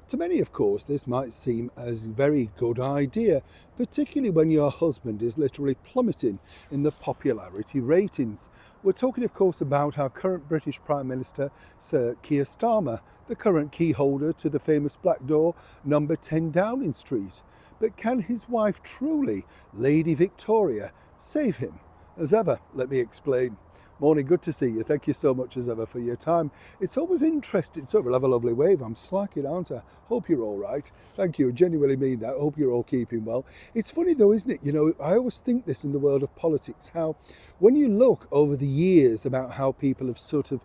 To many, of course, this might seem as a very good idea, particularly when your husband is literally plummeting in the popularity ratings. We're talking, of course, about our current British Prime Minister, Sir Keir Starmer, the current key holder to the famous Black Door, number 10 Downing Street. But can his wife truly, Lady Victoria, save him? As ever, let me explain. Morning, good to see you. Thank you so much as ever for your time. It's always interesting. So we'll have a lovely wave. I'm slacking, aren't I? Hope you're all right. Thank you. I genuinely mean that. Hope you're all keeping well. It's funny though, isn't it? I always think this in the world of politics, how when you look over the years about how people have sort of,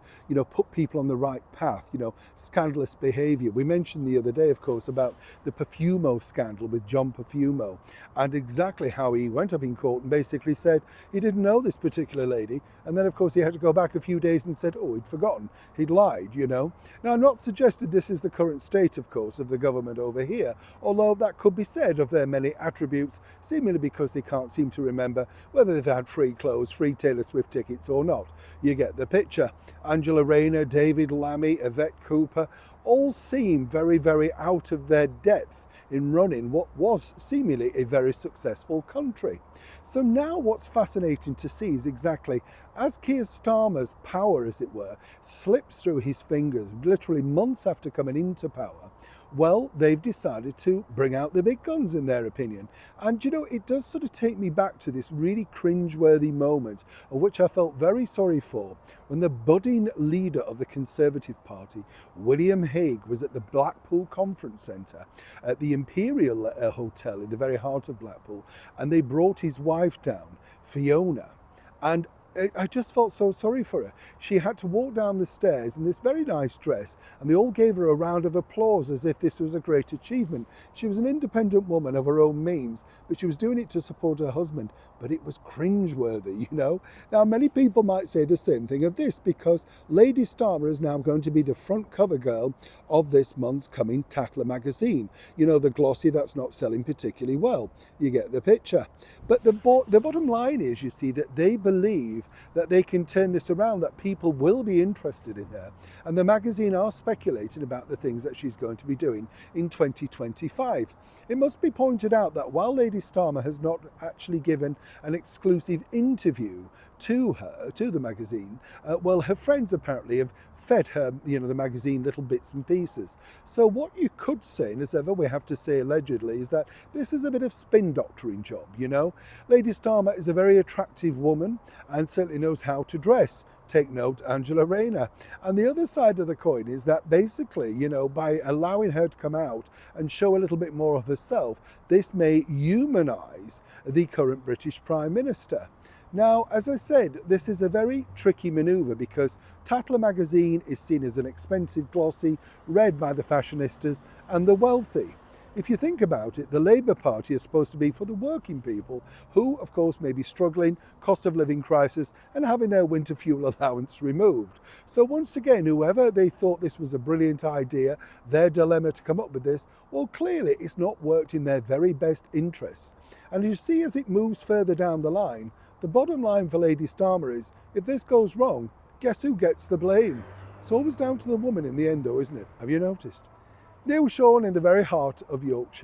put people on the right path, scandalous behaviour. We mentioned the other day, of course, about the Perfumo scandal with John Perfumo and exactly how he went up in court and basically said he didn't know this particular lady. And then, of course, he had to go back a few days and said, he'd forgotten, he'd lied. Now, I'm not suggesting this is the current state, of course, of the government over here, although that could be said of their many attributes, seemingly because they can't seem to remember whether they've had free clothes, free Taylor Swift tickets or not. You get the picture. Angela Rayner, David Lammy, Yvette Cooper, all seem very, very out of their depth in running what was seemingly a very successful country. So now what's fascinating to see is exactly as Keir Starmer's power, as it were, slips through his fingers literally months after coming into power, well, they've decided to bring out the big guns in their opinion. And it does sort of take me back to this really cringe-worthy moment, of which I felt very sorry for, when the budding leader of the Conservative Party, William Hague, was at the Blackpool Conference Centre at the Imperial Hotel in the very heart of Blackpool, and they brought his wife down, Fiona, and I just felt so sorry for her. She had to walk down the stairs in this very nice dress, and they all gave her a round of applause as if this was a great achievement. She was an independent woman of her own means, but she was doing it to support her husband. But it was cringeworthy. Now, many people might say the same thing of this, because Lady Starmer is now going to be the front cover girl of this month's coming Tatler magazine. The glossy that's not selling particularly well. You get the picture. But the bottom line is, you see, that they believe that they can turn this around, that people will be interested in her. And the magazine are speculating about the things that she's going to be doing in 2025. It must be pointed out that while Lady Starmer has not actually given an exclusive interview to the magazine, well, her friends apparently have fed her, the magazine little bits and pieces. So what you could say, and as ever we have to say allegedly, is that this is a bit of spin doctoring job, Lady Starmer is a very attractive woman and certainly knows how to dress. Take note, Angela Rayner. And the other side of the coin is that basically, by allowing her to come out and show a little bit more of herself, this may humanise the current British Prime Minister. Now, as I said, this is a very tricky manoeuvre because Tatler magazine is seen as an expensive glossy, read by the fashionistas and the wealthy. If you think about it, the Labour Party is supposed to be for the working people who, of course, may be struggling, cost of living crisis, and having their winter fuel allowance removed. So once again, whoever they thought this was a brilliant idea, their dilemma to come up with this, well, clearly it's not worked in their very best interests. And you see, as it moves further down the line, the bottom line for Lady Starmer is, if this goes wrong, guess who gets the blame? It's always down to the woman in the end though, isn't it? Have you noticed? Neil Sean in the very heart of Yorkshire.